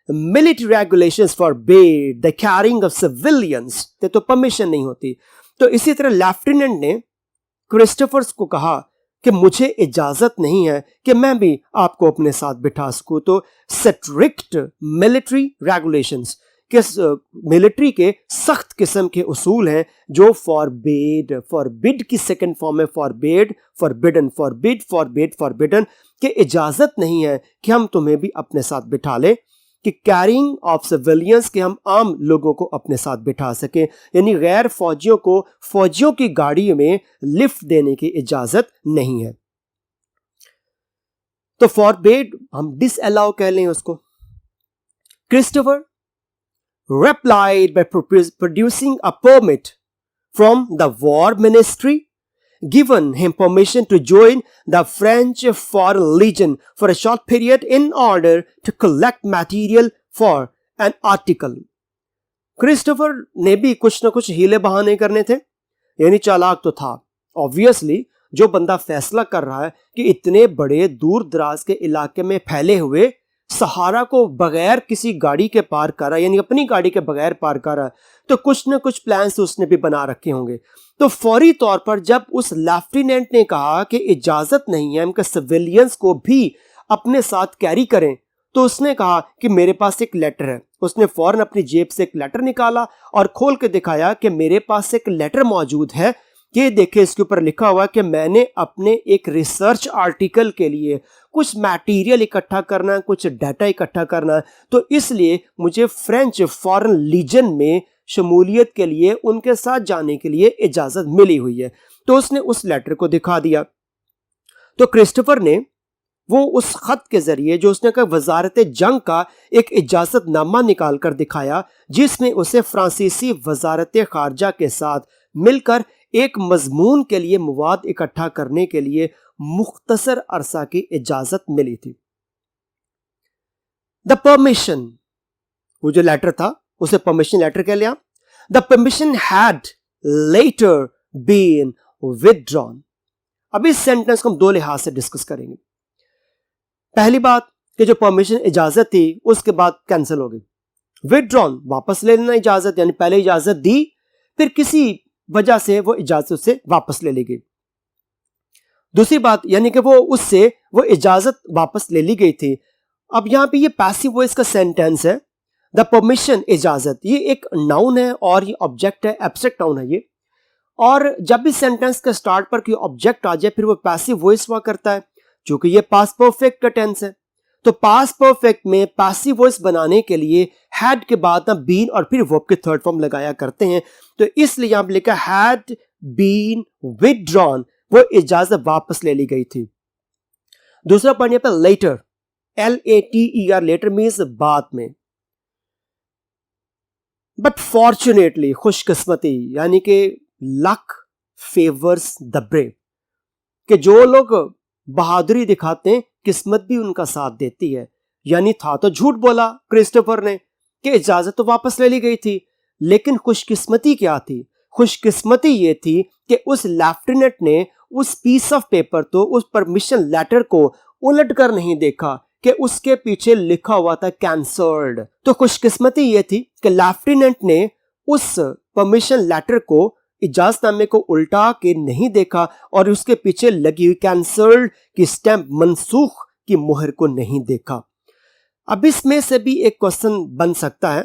military regulations forbade the carrying of civilians, तो परमिशन नहीं होती। तो इसी तरह लेफ्टिनेंट ने क्रिस्टोफर्स को कहा कि मुझे इजाजत नहीं है कि मैं भी आपको अपने साथ बिठा सकूं। तो स्ट्रिक्ट मिलिट्री रेगुलेशंस, कि मिलिट्री के सख्त किस्म के उसूल हैं जो फॉरबिड की सेकंड फॉर्म है forbid, forbidden, forbid, forbid, forbidden, कि इजाजत नहीं है कि हम तुम्हें भी अपने साथ बिठा ले, कि कैरिंग ऑफ सिविलियंस, के हम आम लोगों को अपने साथ बिठा सकें, यानी गैर फौजियों को फौजियों की गाड़ी में लिफ्ट देने की इजाजत नहीं है। तो फॉरबिड हम डिसअलाउ कह लें उसको। Christopher replied by producing a permit from the war ministry, given him permission to join the French Foreign Legion for a short period in order to collect material for an article. Christopher ने भी कुछ ना कुछ Healy बहाने करने थे, यानी चालाक तो था। ऑब्वियसली जो बंदा फैसला कर रहा है कि इतने बड़े दूर दराज के इलाके में फैले हुए सहारा को बगैर किसी गाड़ी के पार कर रहा है, यानी अपनी गाड़ी के बगैर पार कर रहा है, तो कुछ न कुछ प्लान्स उसने भी बना रखे होंगे। तो फौरी तौर पर जब उस लेफ्टिनेंट ने कहा कि इजाजत नहीं है उनके सिविलियंस को भी अपने साथ कैरी करें, तो उसने कहा कि मेरे पास एक लेटर है। उसने फौरन अपनी जेब से एक लेटर निकाला और खोल के दिखाया कि मेरे पास एक लेटर मौजूद है, ये देखिए इसके ऊपर लिखा हुआ कि मैंने अपने एक रिसर्च आर्टिकल के लिए कुछ मटेरियल इकट्ठा करना है, कुछ डाटा इकट्ठा करना है, तो इसलिए मुझे फ्रेंच फॉरेन लीजन में शमूलियत के लिए उनके साथ जाने के लिए इजाजत मिली हुई है। तो उसने उस लेटर को दिखा दिया। तो क्रिस्टोफर ने वो उस खत के जरिए जो उसने कहा वजारत जंग का एक इजाजतनामा निकाल कर दिखाया, जिसमें उसे फ्रांसीसी वजारत खारजा के साथ मिलकर एक मजमून के लिए मवाद इकट्ठा करने के लिए मुख्तसर अरसा की इजाजत मिली थी। द परमिशन, वो जो लेटर था उसे परमिशन लेटर कह लिया। The permission had later been withdrawn. अब इस सेंटेंस को हम दो लिहाज से डिस्कस करेंगे। पहली बात कि जो परमिशन इजाजत थी उसके बाद कैंसिल हो गई। विथड्रॉन, वापस ले लेना इजाजत, यानी पहले इजाजत दी फिर किसी वजह से वो इजाजत उससे वापस ले ली गई। दूसरी बात यानी कि वो इजाजत वापस ले ली गई थी। अब यहां पे ये पैसिव वॉइस का सेंटेंस है। द परमिशन, इजाजत, ये एक नाउन है और ये ऑब्जेक्ट है, एब्स्ट्रैक्ट नाउन है ये। और जब भी सेंटेंस के स्टार्ट पर कोई ऑब्जेक्ट आ जाए फिर वो पैसिव वॉइस हुआ करता है, क्योंकि ये पास्ट परफेक्ट का टेंस है। तो पास्ट परफेक्ट में पैसिव वॉइस बनाने के लिए हैड के बाद ना बीन और फिर वर्ब के थर्ड फॉर्म लगाया करते हैं। तो इसलिए यहां पर लिखा हैड बीन विथड्रॉन, वो इजाजत वापस ले ली गई थी। दूसरा पॉइंट यहां पर लेटर, LATER, लेटर मीन्स बाद में। बट फॉर्चुनेटली, खुशकिस्मती, यानी कि लक फेवर्स द ब्रेव, कि जो लोग बहादुरी दिखाते हैं किस्मत भी उनका साथ देती है। यानी था तो झूठ बोला क्रिस्टोफर ने कि इजाजत तो वापस ले ली गई थी, लेकिन खुशकिस्मती क्या थी? खुशकिस्मती ये थी कि उस लेफ्टिनेंट ने उस पीस ऑफ पेपर, तो उस परमिशन लेटर को उलट कर नहीं देखा कि उसके पीछे लिखा हुआ था कैंसल्ड। तो खुशकिस्मती ये थी कि लेफ्टिनेंट ने उस परमिशन लेटर को, इजाजतनामे को उल्टा के नहीं देखा और उसके पीछे लगी हुई कैंसल्ड की स्टैंप, मनसूख की मुहर को नहीं देखा। अब इसमें से भी एक क्वेश्चन बन सकता है,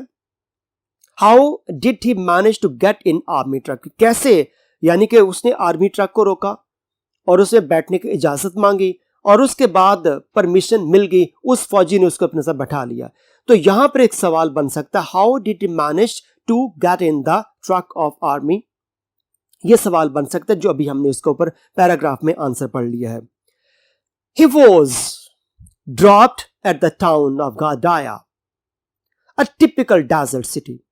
how did he manage to get in army truck? कैसे, यानी कि उसने आर्मी ट्रक को रोका और उसे बैठने की इजाजत मांगी और उसके बाद परमिशन मिल गई, उस फौजी ने उसको अपने साथ बैठा लिया। तो यहां पर एक सवाल बन सकता है, how did he manage to get in the truck of army? यह सवाल बन सकता है जो अभी हमने उसके ऊपर पैराग्राफ में आंसर पढ़ लिया है। He was dropped at the town of Gardaya, a typical desert city.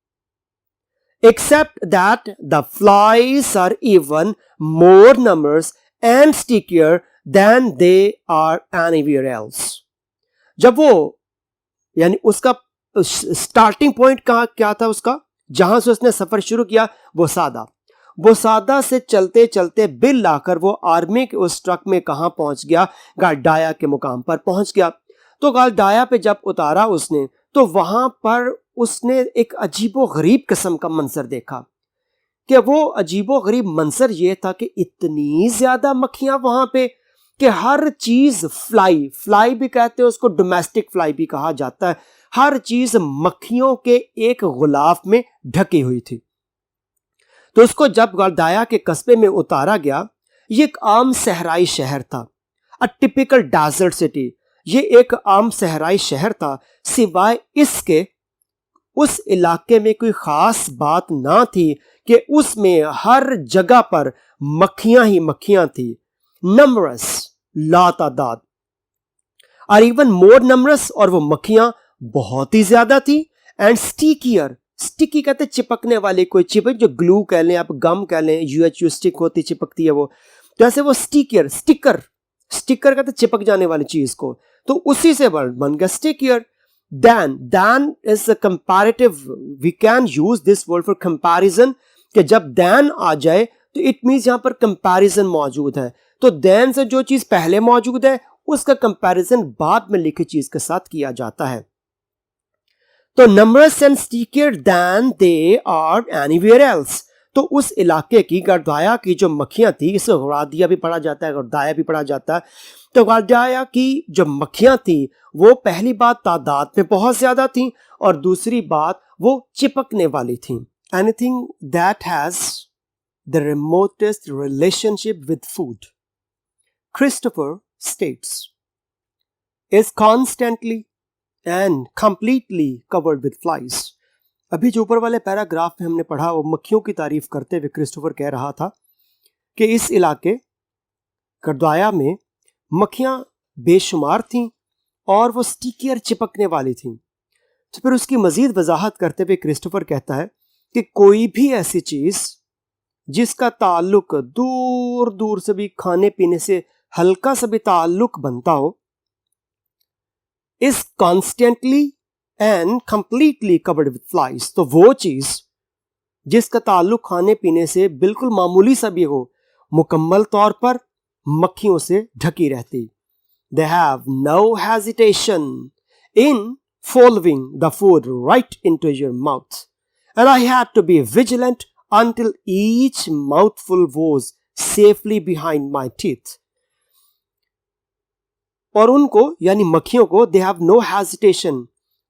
Except that the flies are even more numerous and stickier than they are anywhere else. जब वो यानी उसका स्टार्टिंग पॉइंट क्या था उसका, जहां से उसने सफर शुरू किया, वो सादा से चलते चलते बिल लाकर वो आर्मी के उस ट्रक में कहां पहुंच गया, गालडाया के मुकाम पर पहुंच गया। तो गालडाया पे जब उतारा उसने, तो वहां पर उसने एक अजीबो गरीब किस्म का मंजर देखा। कि वो अजीबो गरीब मंजर ये था कि इतनी ज्यादा मक्खियां वहां पे कि हर चीज फ्लाई भी कहते हैं उसको, डोमेस्टिक फ्लाई भी कहा जाता है, हर चीज मक्खियों के एक गुलाफ में ढकी हुई थी। तो उसको जब गालडाया के कस्बे में उतारा गया, ये एक आम सहराई शहर था, अ टिपिकल डेजर्ट सिटी। ये एक आम सहराई शहर था, सिवाय इसके उस इलाके में कोई खास बात ना थी कि उसमें हर जगह पर मक्खियां ही मक्खियां थी, नंबरस, लातादाद, और इवन मोर नंबरस, और वो मक्खियां बहुत ही ज्यादा थी, एंड स्टिकियर, स्टिकी कहते चिपकने वाली, कोई चिपक, जो ग्लू कह लें आप, गम कह लें, यूएचयू स्टिक होती, चिपकती है वो, तो ऐसे वो स्टिकर कहते चिपक जाने वाली चीज को, तो उसी से वर्ड बन गया स्टिकियर। Dan is a comparative, we can use this word for comparison, कि जब Dan आ जाए तो इट मीन्स यहां पर कंपैरिजन मौजूद है, तो Dan से जो चीज पहले मौजूद है उसका कंपैरिजन बाद में लिखी चीज के साथ किया जाता है। तो numerous and stickier than they are anywhere else, तो उस इलाके की गालडाया की जो मक्खियां थी, इसे गादिया भी पढ़ा जाता है, गालडाया भी पढ़ा जाता है, तो गालडाया की जो मक्खियां थी वो पहली बात तादाद में बहुत ज्यादा थी, और दूसरी बात वो चिपकने वाली थी। Anything that has the remotest relationship with food, Christopher states, is constantly and completely covered with flies. अभी जो ऊपर वाले पैराग्राफ में हमने पढ़ा, वो मक्खियों की तारीफ करते हुए क्रिस्टोफर कह रहा था कि इस इलाके गालडाया में मक्खियां बेशुमार थीं और वो स्टिकियर, चिपकने वाली थीं। तो फिर उसकी मजीद वजाहत करते हुए क्रिस्टोफर कहता है कि कोई भी ऐसी चीज जिसका ताल्लुक दूर दूर से भी खाने पीने से हल्का सा भी ताल्लुक बनता हो, is constantly and completely covered with flies, तो वो चीज जिसका ताल्लुक खाने पीने से बिल्कुल मामूली सा भी हो, मुकम्मल तौर पर मक्खियों से ढकी रहती। They have no hesitation in following the food right into your mouth, and I had to be vigilant until each mouthful was safely behind my teeth. और उनको यानी मक्खियों को, they have no hesitation,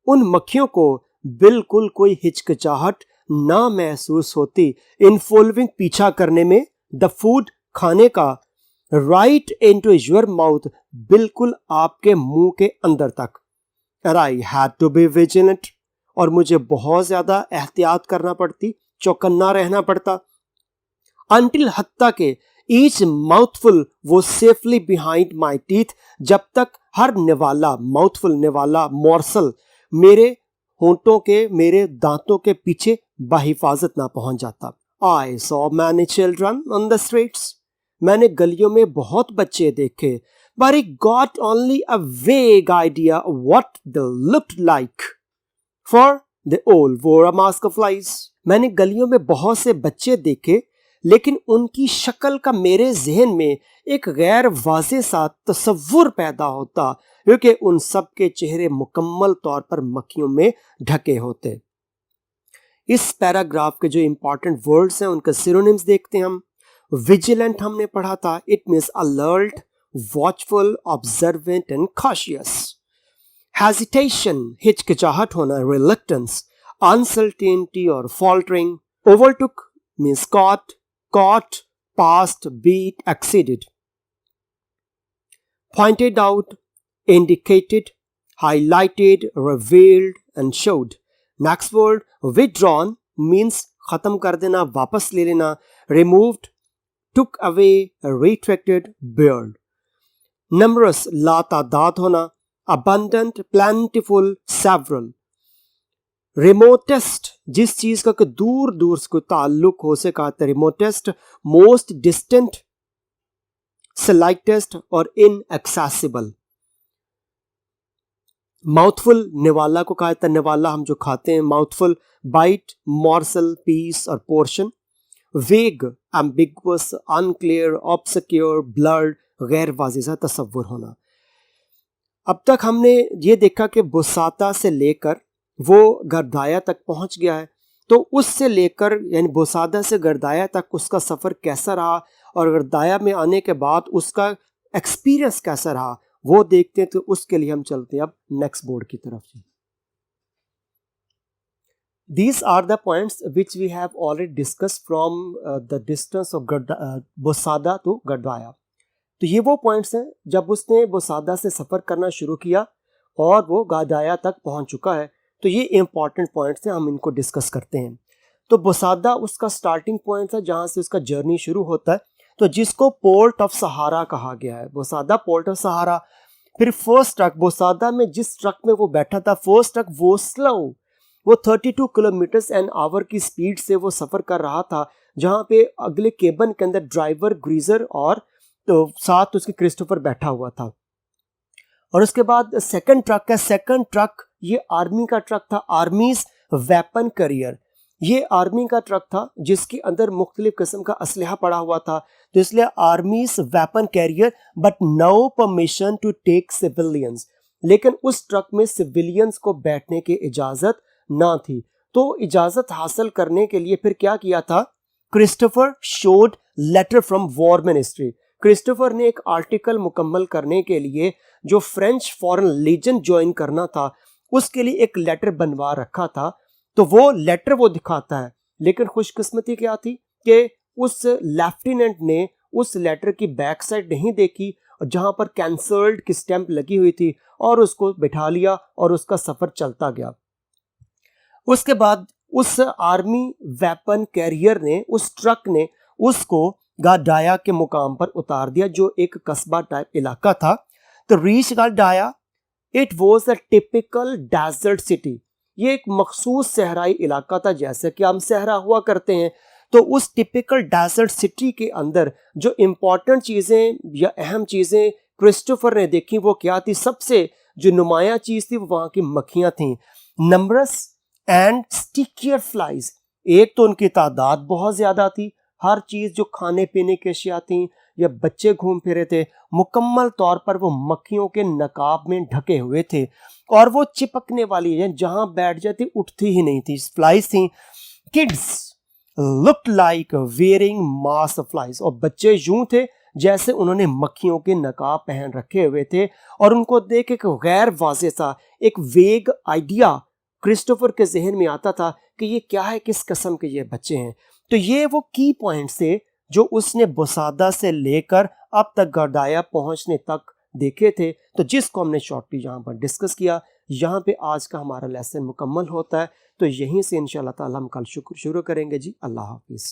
उन मक्खियों को बिल्कुल कोई हिचकिचाहट ना महसूस होती, इन फॉलोइंग, पीछा करने में, द फूड, खाने का, राइट इनटू योर माउथ, बिल्कुल आपके मुंह के अंदर तक। And I had to be vigilant, और मुझे बहुत ज्यादा एहतियात करना पड़ती, चौकन्ना रहना पड़ता, अंटिल, हत्ता के, ईच माउथफुल वो सेफली बिहाइंड माई टीथ, जब तक हर निवाला, माउथफुल निवाला, मॉर्सल मेरे होंठों के, मेरे दांतों के पीछे बाहिफाजत ना पहुंच जाता। I saw many children on the streets, मैंने गलियों में बहुत बच्चे देखे, but I got only a vague idea of what they looked like, for they all wore a mask of flies. मैंने गलियों में बहुत से बच्चे देखे, लेकिन उनकी शक्ल का मेरे जहन में एक गैर वाज़े सा तस्वुर पैदा होता, क्योंकि उन सब के चेहरे मुकम्मल तौर पर मक्खियों में ढके होते। इस पैराग्राफ के जो इंपॉर्टेंट वर्ड्स हैं उनके सिनोनिम्स देखते हैं हम। विजिलेंट हमने पढ़ा था, it means alert, watchful, observant and cautious. Hesitation, हिचकिचाहट होना, रिलक्टेंस, अनसर्टेनिटी और faltering. Overtook means caught, passed, beat, exceeded. Pointed out, indicated, highlighted, revealed and showed. Next word, withdrawn means खत्म कर देना, वापस ले लेना, removed, took away, retracted, bared. Numerous, लातादाद होना, abundant, plentiful, several. रिमोटेस्ट, जिस चीज का दूर दूर से कोई ताल्लुक हो से कहा था रिमोटेस्ट, मोस्ट डिस्टेंट, स्लाइटेस्ट और इनएक्सेसिबल. माउथफुल, निवाला को कहा था, निवाला हम जो खाते हैं, माउथफुल, बाइट, मॉर्सल, पीस और पोर्शन. वेग, एम्बिगुअस, अनक्लियर, ऑब्सक्योर, ब्लर्ड, गैर वाज़ेह तसव्वुर होना. अब तक हमने ये देखा कि बुसाता से लेकर वो गर्दाया तक पहुंच गया है. तो उससे लेकर यानी बुसादा से गर्दाया तक उसका सफ़र कैसा रहा और गर्दाया में आने के बाद उसका एक्सपीरियंस कैसा रहा वो देखते हैं. तो उसके लिए हम चलते हैं अब नेक्स्ट बोर्ड की तरफ. These are the points which we have already discussed from the distance of बुसादा to गर्दाया. तो ये वो पॉइंट्स हैं जब उसने बुसादा से सफ़र करना शुरू किया और वो गर्दाया तक पहुंच चुका है. तो ये इंपॉर्टेंट पॉइंट्स हैं, हम इनको डिस्कस करते हैं. तो बुसादा उसका स्टार्टिंग पॉइंट है जहाँ से उसका जर्नी शुरू होता है, तो जिसको पोर्ट ऑफ सहारा कहा गया है. बुसादा पोर्ट ऑफ सहारा. फिर फर्स्ट ट्रक, बुसादा में जिस ट्रक में वो बैठा था, फर्स्ट ट्रक वो स्लो, वो 32 किलोमीटर एन आवर की स्पीड से वो सफ़र कर रहा था, जहाँ पे अगले केबन के अंदर ड्राइवर, ग्रीजर और तो साथ उसके क्रिस्टोफर बैठा हुआ था. और उसके बाद सेकंड ट्रक है. सेकंड ट्रक ये आर्मी का ट्रक था, आर्मीज वेपन करियर. ये आर्मी का ट्रक था जिसके अंदर मुख्तलिफ किस्म का असलहा पड़ा हुआ था, तो इसलिए army's weapon carrier, but no permission to take civilians. लेकिन उस ट्रक में सिविलियंस को बैठने की इजाज़त ना थी. तो इजाज़त हासिल करने के लिए फिर क्या किया था, Christopher showed letter from war ministry. Christopher ने एक आर्टिकल मुकम्मल करने के लिए जो फ्रेंच फॉरेन लीजन ज्वाइन करना था उसके लिए एक लेटर बनवा रखा था. तो वो लेटर वो दिखाता है, लेकिन खुशकिस्मती क्या थी कि उस लेफ्टिनेंट ने उस लेटर की बैक साइड नहीं देखी जहां पर कैंसल्ड की स्टैंप लगी हुई थी, और उसको बिठा लिया और उसका सफ़र चलता गया. उसके बाद उस आर्मी वेपन कैरियर ने, उस ट्रक ने उसको गर्दाया के मुकाम पर उतार दिया जो एक कस्बा टाइप इलाका था. तो reach Ghardaia, it was a typical desert city. ये एक मखसूस सहराई इलाका था, जैसे कि हम सहरा हुआ करते हैं. तो उस टिपिकल डेजर्ट सिटी के अंदर जो इम्पॉर्टेंट चीज़ें या अहम चीज़ें क्रिस्टोफर ने देखी वो क्या थी, सबसे जो नुमाया चीज़ थी वो वहाँ की मक्खियाँ थीं. Numerous and stickier flies. एक तो उनकी तादाद बहुत ज़्यादा थी, हर चीज़ जो खाने पीने की अशिया थी या बच्चे घूम फिरे थे, मुकम्मल तौर पर वो मक्खियों के नकाब में ढके हुए थे, और वो चिपकने वाली है, जहाँ बैठ जाती उठती ही नहीं थी, फ्लाइज थी. Kids looked like wearing mask of flies. और बच्चे यूं थे जैसे उन्होंने मक्खियों के नकाब पहन रखे हुए थे, और उनको देख एक गैर वाज़ेह सा एक वेग आइडिया क्रिस्टोफर के जहन में आता था कि ये क्या है, किस किस्म के ये बच्चे हैं. तो ये वो की पॉइंट्स थे जो उसने बुसादा से लेकर अब तक गर्दाया पहुंचने तक देखे थे, तो जिसको हमने शॉर्टली यहाँ पर डिस्कस किया. यहाँ पे आज का हमारा लेसन मुकम्मल होता है. तो यहीं से इंशाल्लाह ताला हम कल शुरू करेंगे जी. अल्लाह हाफिज़.